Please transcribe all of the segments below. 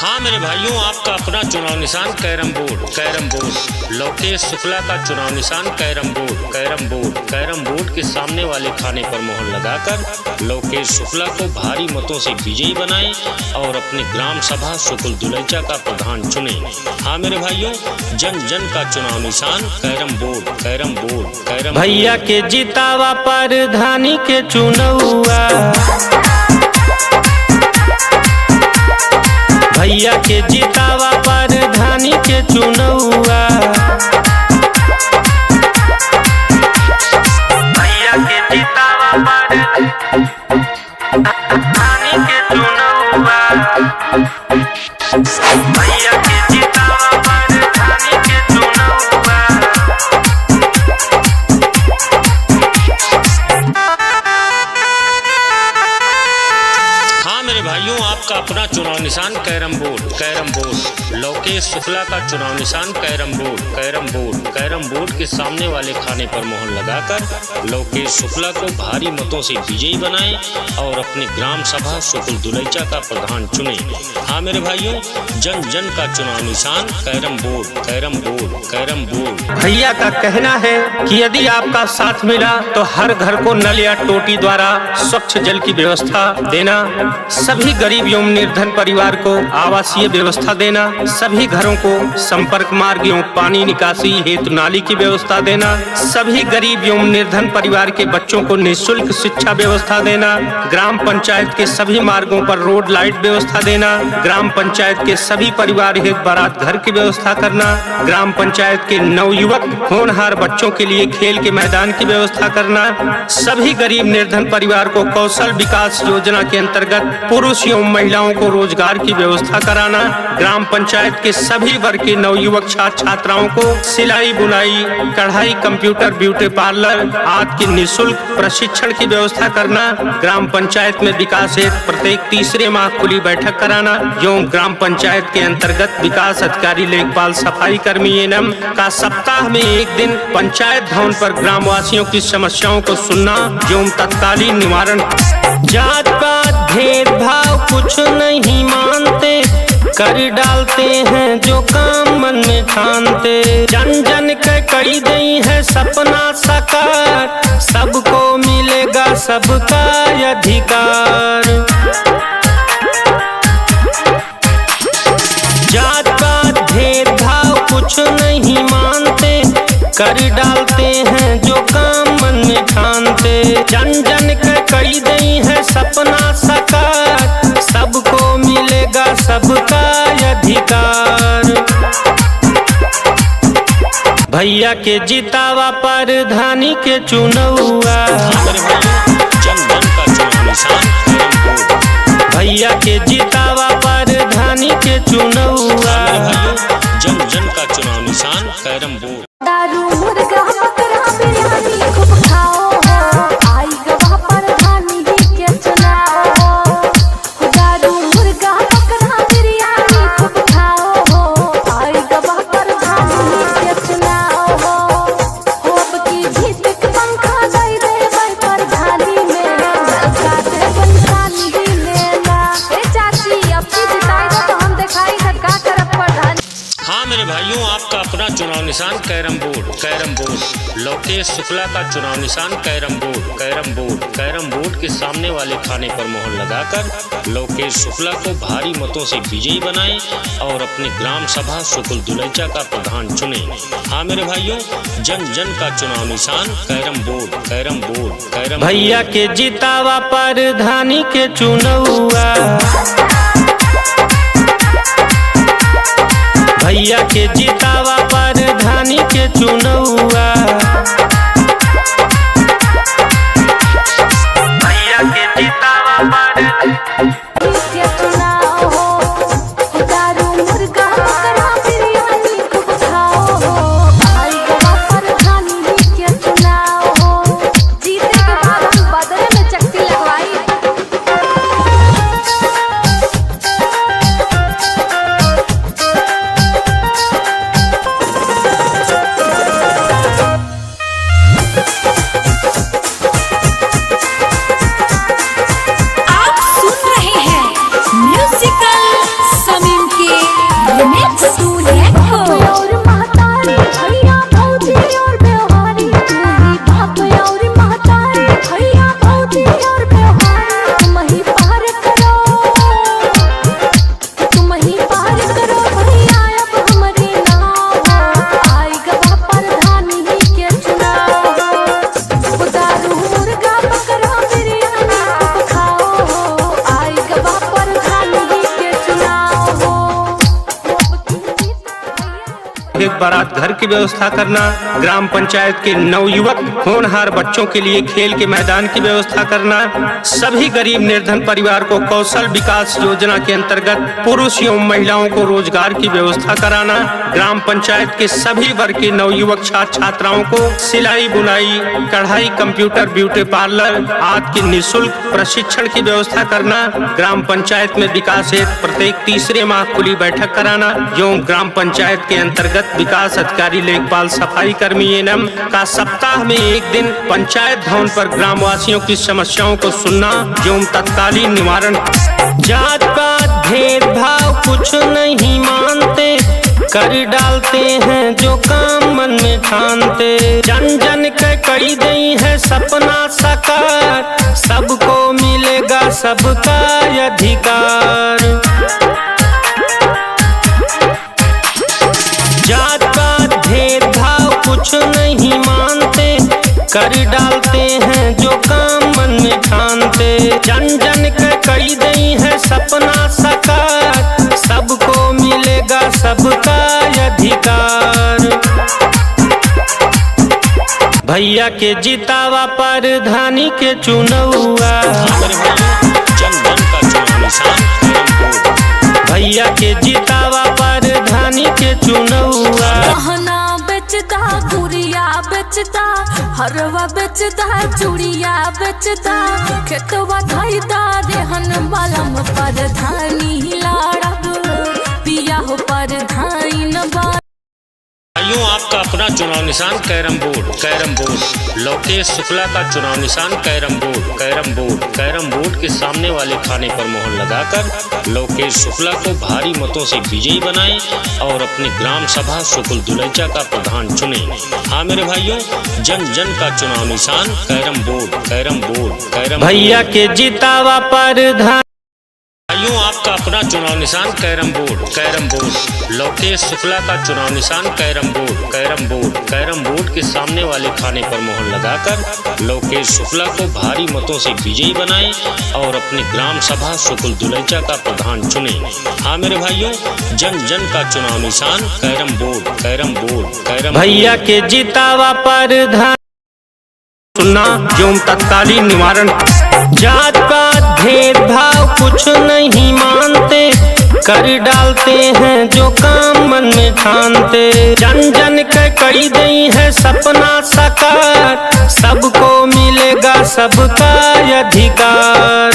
हाँ मेरे भाइयों, आपका अपना चुनाव निशान कैरम बोर्ड। लोकेश शुक्ला का चुनाव निशान कैरम बोर्ड के सामने वाले खाने पर मोहर लगाकर लोकेश शुक्ला को भारी मतों से विजयी बनाएं और अपनी ग्राम सभा शुक्ल दुलैचा का प्रधान चुने। हाँ मेरे भाइयों, जन जन का चुनाव निशान कैरम बोर्ड। भैया के जितावा प्रधानी के चुनौआ, भैया के जितावा प्रधानी के चुनौआ, भैया के जितावा प्रधानी के चुनौआ, भैया के जितावा प्रधानी के चुनौआ। हाँ मेरे भाइयों, आपका अपना चुनाव निशान कैरम बोर्ड। लोकेश शुक्ला का चुनाव निशान कैरम बोर्ड के सामने वाले खाने पर मोहर लगाकर लोकेश शुक्ला को भारी मतों से विजयी बनाएं और अपनी ग्राम सभा शुक्ल दुलैचा का प्रधान चुने। हाँ मेरे भाइयों, जन जन का चुनाव निशान कैरम बोर्ड। भैया का कहना है कि यदि आपका साथ मिला तो हर घर को नल या टोटी द्वारा स्वच्छ जल की व्यवस्था देना, सभी गरीब एवं निर्धन परिवार को आवासीय व्यवस्था देना, सभी घरों को संपर्क मार्ग एवं पानी निकासी हेतु नाली की व्यवस्था देना, सभी गरीब एवं निर्धन परिवार के बच्चों को निःशुल्क शिक्षा व्यवस्था देना, ग्राम पंचायत के सभी मार्गों पर रोड लाइट व्यवस्था देना, ग्राम पंचायत के सभी परिवार हेतु बारात घर की व्यवस्था करना, ग्राम पंचायत के नवयुवक होनहार बच्चों के लिए खेल के मैदान की व्यवस्था करना, सभी गरीब निर्धन परिवार को कौशल विकास योजना के अंतर्गत पुरुष एवं महिलाओं को रोजगार की व्यवस्था कराना, ग्राम पंचायत के सभी वर्ग के नवयुवक छात्र छात्राओं को सिलाई बुनाई कढ़ाई कंप्यूटर ब्यूटी पार्लर आदि की निःशुल्क प्रशिक्षण की व्यवस्था करना, ग्राम पंचायत में विकास हेतु प्रत्येक तीसरे माह खुली बैठक कराना एवं ग्राम पंचायत के अंतर्गत विकास अधिकारी लेखपाल सफाई कर्मी एनएम का सप्ताह में एक दिन पंचायत भवन पर ग्रामवासियों की समस्याओं को सुनना एवं तत्कालीन निवारण। जात पात भेदभाव कुछ नहीं मानते, कर डालते हैं जो काम मन में ठानते, जन जन के करी गई है सपना साकार, सबको मिलेगा सबका अधिकार। जात पात भेदभाव कुछ नहीं मानते, कर डालते हैं जो काम मन में ठानते, जन जन के करी गई है सपना साकार, सबको मिलेगा सबका अधिकार। भैया के जितावा प्रधानी के चुनौआ, भैया के जितावा प्रधानी के चुनौआ, जन जन का चुनाव निशान कैरम बोर्ड। दारू मुर्गा बकरा बिरयानी खूब खाओ हो, आई गवाह प्रधानी के चुनाव हो। दारू मुर्गा बकरा बिरयानी खूब खाओ हो, आई गवाह प्रधानी के चुनाव हो। अब की जीत के पंखा दे भाई प्रधानी में, लड़का से पंचानी लेना। ए चाची, अब की जिताएगा तो हम दिखाई का करब प्रधानी। हाँ मेरे भाइयों, आपका अपना चुनाव निशान कैरम बोर्ड। लोकेश शुक्ला का चुनाव निशान कैरम बोर्ड के सामने वाले खाने पर मोहर लगाकर लोकेश शुक्ला को भारी मतों से विजयी बनाएं और अपनी ग्राम सभा शुक्ल दुलैचा का प्रधान चुने। हाँ मेरे भाइयों, जन जन का चुनाव निशान कैरम बोर्ड। भैया के जितावा प्रधानी के चुनौआ, भैया के जितावा प्रधानी के चुनौआ, भैया के जितावा प्रधानी के चुनाव हो। दारू मुर्गा बकरा बिरयानी खूब खाओ हो, आई गवाह प्रधानी के चुनाव हो। जीते के बाद हम बदले में चक्की लगवाई। वैवाहिक बारात घर की व्यवस्था करना, ग्राम पंचायत के नवयुवक होनहार बच्चों के लिए खेल के मैदान की व्यवस्था करना, सभी गरीब निर्धन परिवार को कौशल विकास योजना के अंतर्गत पुरुष एवं महिलाओं को रोजगार की व्यवस्था कराना, ग्राम पंचायत के सभी वर्ग के नवयुवक छात्र छात्राओं को सिलाई बुनाई, कढ़ाई, कंप्यूटर, ब्यूटी पार्लर आदि की निःशुल्क प्रशिक्षण की व्यवस्था करना, ग्राम पंचायत में विकास हेतु प्रत्येक तीसरे माह खुली बैठक कराना एवं ग्राम पंचायत के अंतर्गत विकास अधिकारी, लेखपाल, सफाई कर्मी एनएम का सप्ताह में एक दिन पंचायत भवन पर ग्रामवासियों की समस्याओं को सुनना एवं तत्कालीन निवारण। जात पात भेदभाव कुछ नहीं मानते, कर डालते हैं जो काम मन में ठानते, जन जन के करी गई है सपना साकार, सबको मिलेगा सबका अधिकार। जात पात भेदभाव कुछ नहीं मानते, कर डालते हैं जो काम मन में ठानते, जन जन के करी गई है सपना साकार, सबको मिलेगा सबका अधिकार। भैया के जितावा प्रधानी के चुनौआ, भैया के जितावा प्रधानी के चुनौआ। गहना बेचता, गुड़िया बेचता, हरवा बेचता, चूड़िया बेचता, खेतवा धैदा रेहन बालम प्रधानी लाड़ब, पिया हो प्रधानी बा। भाइयों, आपका अपना चुनाव निशान carrom board. Carrom board Lokesh Shukla का चुनाव निशान carrom board. Carrom board carrom board के सामने वाले खाने पर मोहर लगाकर लोकेश शुक्ला को भारी मतों से विजयी बनाएं और अपनी ग्राम सभा सुकुल दुलैचा का प्रधान चुने। हाँ मेरे भाइयों, जन जन का चुनाव निशान carrom board. Carrom board carrom भैया के जितावा प्रधान। भाइयों, आपका अपना चुनाव निशान carrom board. Carrom board Lokesh Shukla का चुनाव निशान carrom board. Carrom board carrom board के सामने वाले खाने पर मोहर लगाकर लोकेश शुक्ला को भारी मतों से विजयी बनाएं और अपनी ग्राम सभा सुकुल दुलैचा का प्रधान चुने। हाँ मेरे भाइयों, जन जन का चुनाव निशान carrom board. Carrom board carrom भैया के जितावा प्रधान सुनना एवं तत्कालीन निवारण। जात पात भेदभाव कुछ नहीं मानते, कर डालते हैं जो काम मन में ठानते, जन जन के करी गई है सपना साकार, सबको मिलेगा सबका अधिकार।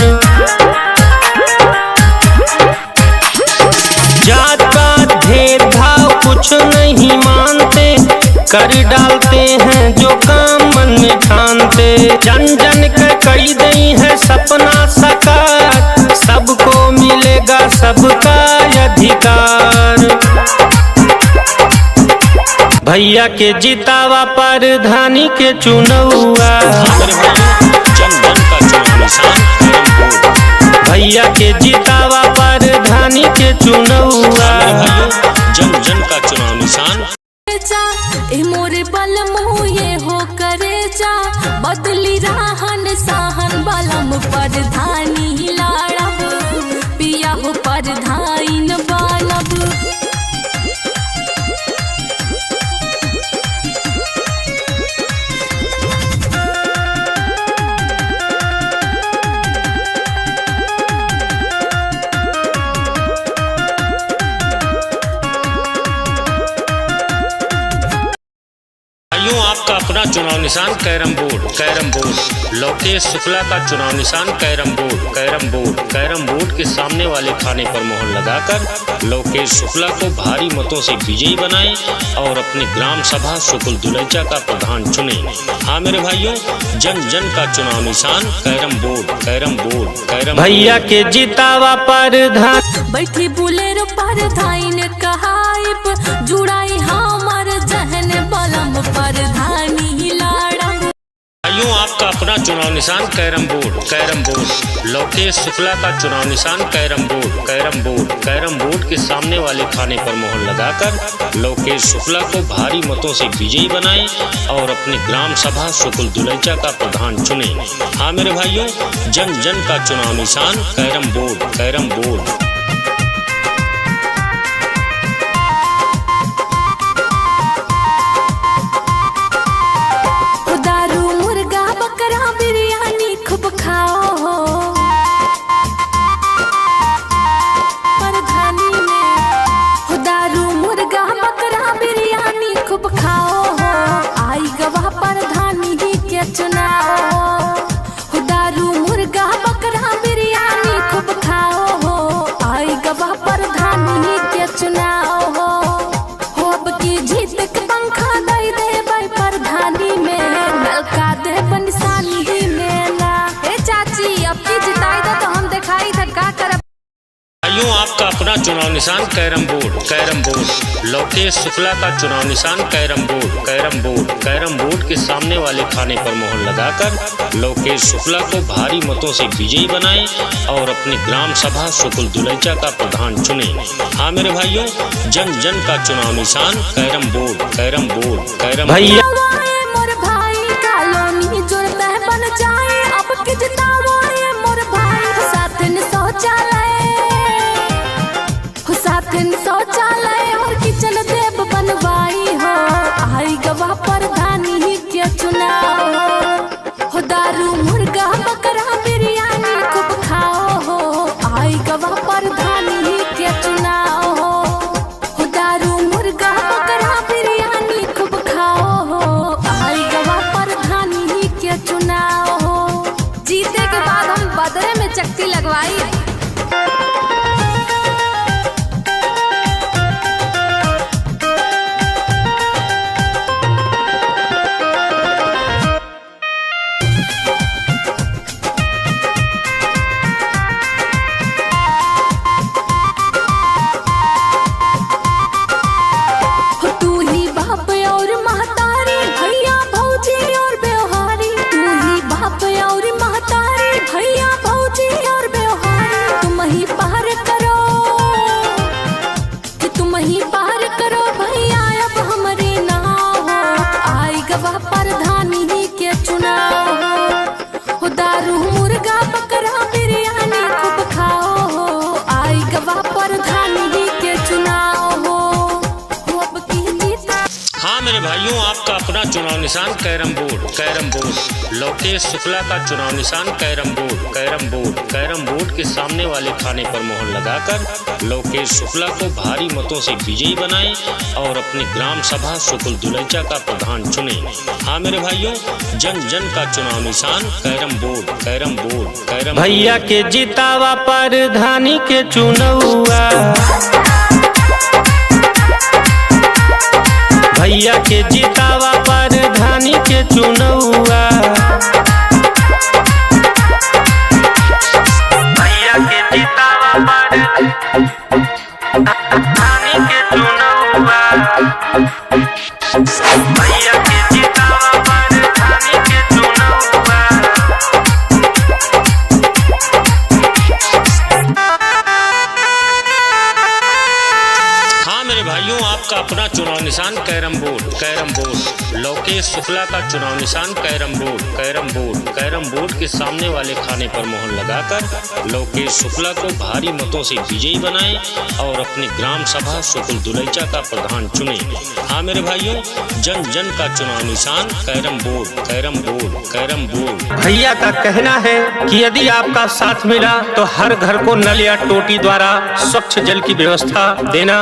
जात पात भेदभाव कुछ नहीं मानते, कर डालते हैं जो काम मन में ठानते, जन जन के करी गई है सपना साकार, सबको मिलेगा सबका अधिकार। भैया के जितावा प्रधानी के चुनौआ, भैया के जितावा प्रधानी के चुनौआ। जन जन का चुनाव निशान ए मोरे बल मुए हो करे जा, बदली राहन साहन बलम प्रधानी लाड़ब, पिया हो प्रधान बालब। आपका अपना चुनाव निशान carrom board. Carrom board Lokesh Shukla का चुनाव निशान carrom board. Carrom board carrom board के सामने वाले खाने पर मोहर लगाकर लोकेश शुक्ला को भारी मतों से विजयी बनाएं और अपनी ग्राम सभा सुकुल दुलैचा का प्रधान चुने। हाँ मेरे भाइयों, जन जन का चुनाव निशान carrom board. Carrom board carrom भैया के जितावा प्रधान। बैठी बुलेरो प्रधान कहाइब, जुड़ाई हमर जहन बलम प्रधानी लाड़ब। भाइयों, आपका अपना चुनाव निशान carrom board. Carrom board Lokesh Shukla का चुनाव निशान carrom board. Carrom board carrom board के सामने वाले खाने पर मोहर लगाकर लोकेश शुक्ला को भारी मतों से विजयी बनाएं और अपनी ग्राम सभा सुकुल दुलैचा का प्रधान चुने। हाँ मेरे भाइयों, जन जन का चुनाव निशान कैरम बोर्ड। कैरम बोर्ड अपना चुनाव निशान carrom board. Carrom board Lokesh Shukla का चुनाव निशान carrom board. Carrom board carrom board के सामने वाले खाने पर मोहर लगाकर लोकेश शुक्ला को भारी मतों से विजयी बनाएं और अपनी ग्राम सभा सुकुल दुलैचा का प्रधान चुने। हाँ मेरे भाइयों, जन जन का चुनाव निशान carrom board. Carrom board carrom भैया मोर भाई कॉलोनी जुड़ता है बन जाए अब के जितावाए मोर भाई साथन शौचालय और किचन देव बनवाई हो आई गवाह प्रधानी के चुनाव हो दारू मुर्गा बकरा बिरयानी खूब खाओ हो आई गवाह प्रधानी के चुनाव हो दारू मुर्गा बकरा बिरयानी खूब खाओ हो आई गवाह प्रधानी के चुनाव हो। जीते के बाद हम बदले में चक्की लगवाई। भाइयों, आपका अपना चुनाव निशान carrom board. Carrom board Lokesh Shukla का चुनाव निशान carrom board. Carrom board carrom board के सामने वाले खाने पर मोहर लगाकर लोकेश शुक्ला को भारी मतों से विजयी बनाएं और अपनी ग्राम सभा सुकुल दुलैचा का प्रधान चुने। हाँ मेरे भाइयों, जन जन का चुनाव निशान carrom board. Carrom board carrom भैया के जितावा प्रधानी के चुनौआ, भैया के जितावा प्रधानी के चुनौआ, भैया के जितावा प्रधानी के चुनौआ, भैया के जितावा प्रधानी के चुनौआ। हाँ मेरे भाइयों, आपका अपना चुनाव निशान carrom board. Carrom board Lokesh Shukla का चुनाव निशान carrom board. Carrom board carrom board के सामने वाले खाने पर मोहर लगाकर लोकेश शुक्ला को भारी मतों से विजयी बनाएं और अपनी ग्राम सभा सुकुल दुलैचा का प्रधान चुने। हाँ मेरे भाइयों, जन जन का चुनाव निशान carrom board. Carrom board carrom board भैया का कहना है कि यदि आपका साथ मिला तो हर घर को नल या टोटी द्वारा स्वच्छ जल की व्यवस्था देना,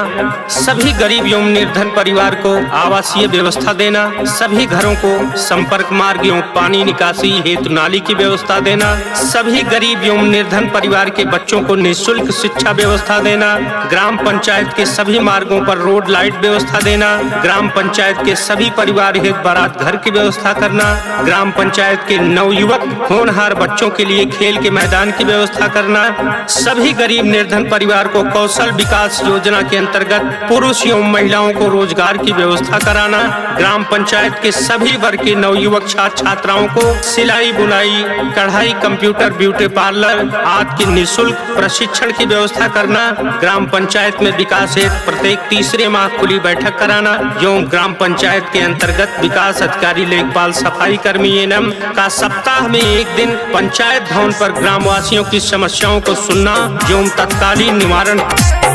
सभी गरीब एवं निर्धन परिवार को आवासीय व्यवस्था देना, सभी घरों को संपर्क मार्ग एवं पानी निकासी हेतु नाली की व्यवस्था देना, सभी गरीब एवं निर्धन परिवार के बच्चों को निःशुल्क शिक्षा व्यवस्था देना, ग्राम पंचायत के सभी मार्गों पर रोड लाइट व्यवस्था देना, ग्राम पंचायत के सभी परिवार हेतु बारात घर की व्यवस्था करना, ग्राम पंचायत के नवयुवक होनहार बच्चों के लिए खेल के मैदान की व्यवस्था करना, सभी गरीब निर्धन परिवार को कौशल विकास योजना के अंतर्गत पुरुष एवं महिलाओं को रोजगार की व्यवस्था कराना, ग्राम पंचायत के सभी वर्ग के नवयुवक छात्र छात्राओं को सिलाई बुनाई कढ़ाई कंप्यूटर ब्यूटी पार्लर आदि की निःशुल्क प्रशिक्षण की व्यवस्था करना, ग्राम पंचायत में विकास हेतु प्रत्येक तीसरे माह खुली बैठक कराना एवं ग्राम पंचायत के अंतर्गत विकास अधिकारी लेखपाल सफाई कर्मी एनएम का सप्ताह में एक दिन पंचायत भवन पर ग्रामवासियों की समस्याओं को सुनना एवं तत्कालीन निवारण।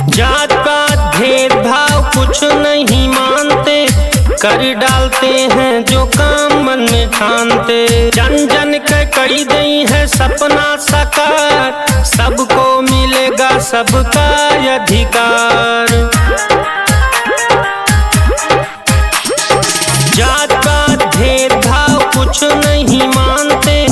जात पात भेदभाव कुछ नहीं मानते, कर डालते हैं जो काम मन में ठानते, जन जन के करी गई है सपना साकार, सबको मिलेगा सबका अधिकार। जात पात भेदभाव कुछ नहीं मानते,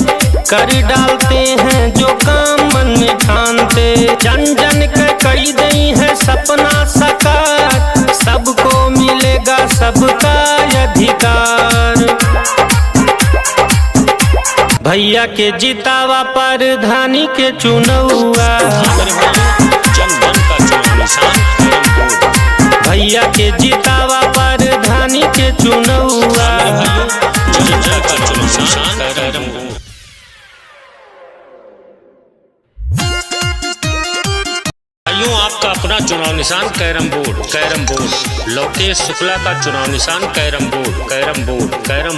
कर डालते हैं जो काम मन में ठानते, जन जन के करी गई है सपना साकार, सबको मिलेगा सबका अधिकार। भैया के जितावा प्रधानी के चुनौआ, जन जन का चुनाव चुनाव निशान कैरम बोर्ड। लोकेश शुक्ला का चुनाव निशान कैरम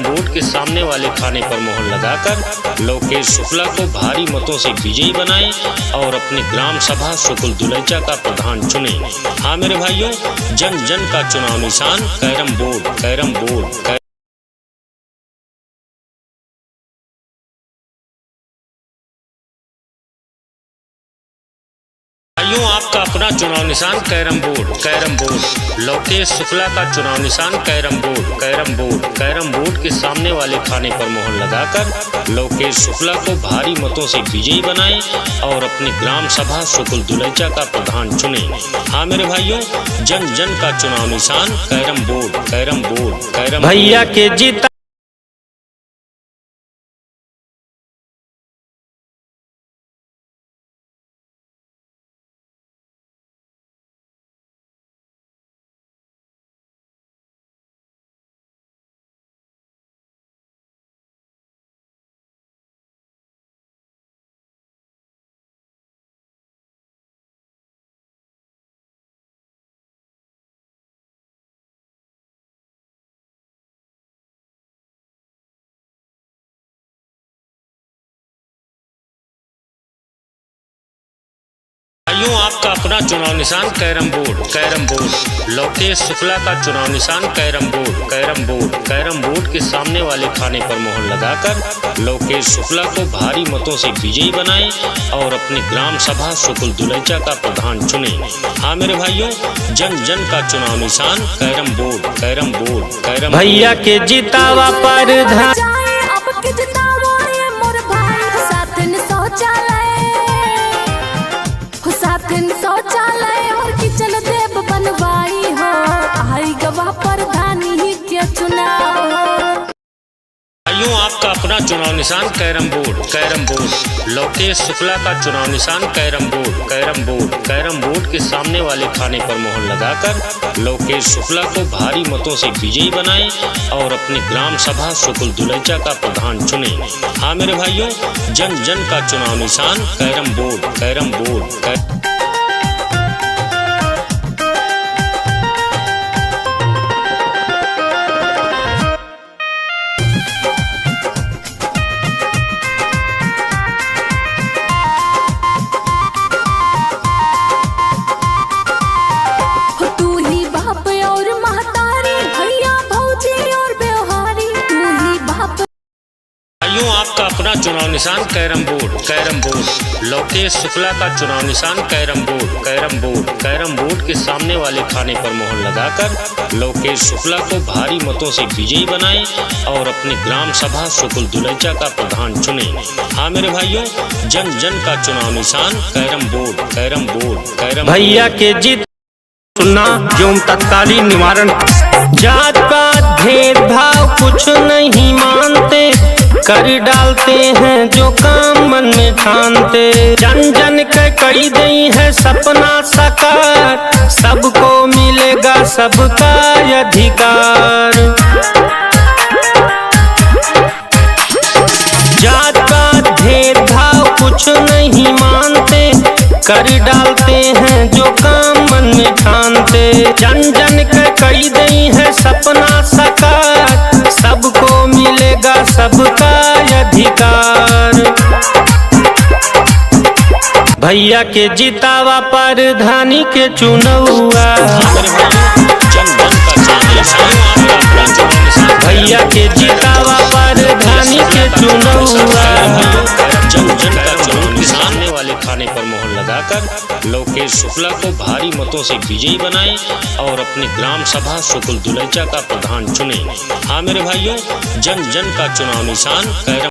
बोर्ड के सामने वाले खाने पर मोहर लगाकर लोकेश शुक्ला को भारी मतों से विजयी बनाएं और अपनी ग्राम सभा शुक्ल दुलैचा का प्रधान चुने। हाँ मेरे भाइयों, जन जन का चुनाव निशान कैरम बोर्ड। आपका अपना चुनाव निशान कैरम बोर्ड। लोकेश शुक्ला का चुनाव निशान कैरम बोर्ड के सामने वाले खाने पर मोहर लगाकर लोकेश शुक्ला को भारी मतों से विजयी बनाएं और अपनी ग्राम सभा शुक्ल दुलैचा का प्रधान चुने। हाँ मेरे भाइयों, जन जन का चुनाव निशान कैरम बोर्ड। भैया के जीता आपका अपना चुनाव निशान कैरम बोर्ड। लोकेश शुक्ला का चुनाव निशान कैरम बोर्ड के सामने वाले खाने पर मोहर लगाकर लोकेश शुक्ला को भारी मतों से विजयी बनाएं और अपनी ग्राम सभा शुक्ल दुलैचा का प्रधान चुने। हाँ मेरे भाइयों, जन जन का चुनाव निशान कैरम बोर्ड। भैया के जीतावा पर शौचालय और किचन देव बनवाई हो, आई गवाह प्रधानी के चुनाव। आपका अपना चुनाव निशान कैरम बोर्ड। लोकेश शुक्ला का चुनाव निशान कैरम बोर्ड के सामने वाले खाने पर मोहर लगाकर लोकेश शुक्ला को भारी मतों से विजयी बनाएं और अपनी ग्राम सभा शुक्ल दुलैचा का प्रधान चुने। हाँ मेरे भाइयों, जन जन का चुनाव निशान कैरम बोर्ड। आपका अपना चुनाव निशान कैरम बोर्ड। लोकेश शुक्ला का चुनाव निशान कैरम बोर्ड के सामने वाले खाने पर मोहर लगाकर लोकेश शुक्ला को भारी मतों से विजयी बनाएं और अपनी ग्राम सभा शुक्ल दुलैचा का प्रधान चुने। हाँ मेरे भाइयों, जन जन का चुनाव निशान कैरम बोर्ड। भैया के जीत सुनना जो तत्कालीन निवारण। जात पात भेदभाव कुछ नहीं मानते, कर डालते हैं जो काम मन में ठानते। जन जन के कई गई है सपना साकार, सबको मिलेगा सबका अधिकार। जात पात भेदभाव कुछ नहीं मानते, कर डालते हैं जो काम मन में ठानते। जन जन के कई गई है सपना साकार, सबको मिलेगा सबका अधिकार। भैया के जीतावा प्रधानी के चुनौआ। भैया के जीतावा प्रधानी के चुनौआ। जन जन का चुनाव निशान वाले खाने पर मोहर लगाकर लोकेश शुक्ला को भारी मतों से विजयी बनाएं और अपनी ग्राम सभा शुक्ल दुलैचा का प्रधान चुने। हाँ मेरे भाइयों, जन जन का चुनाव निशान कैरम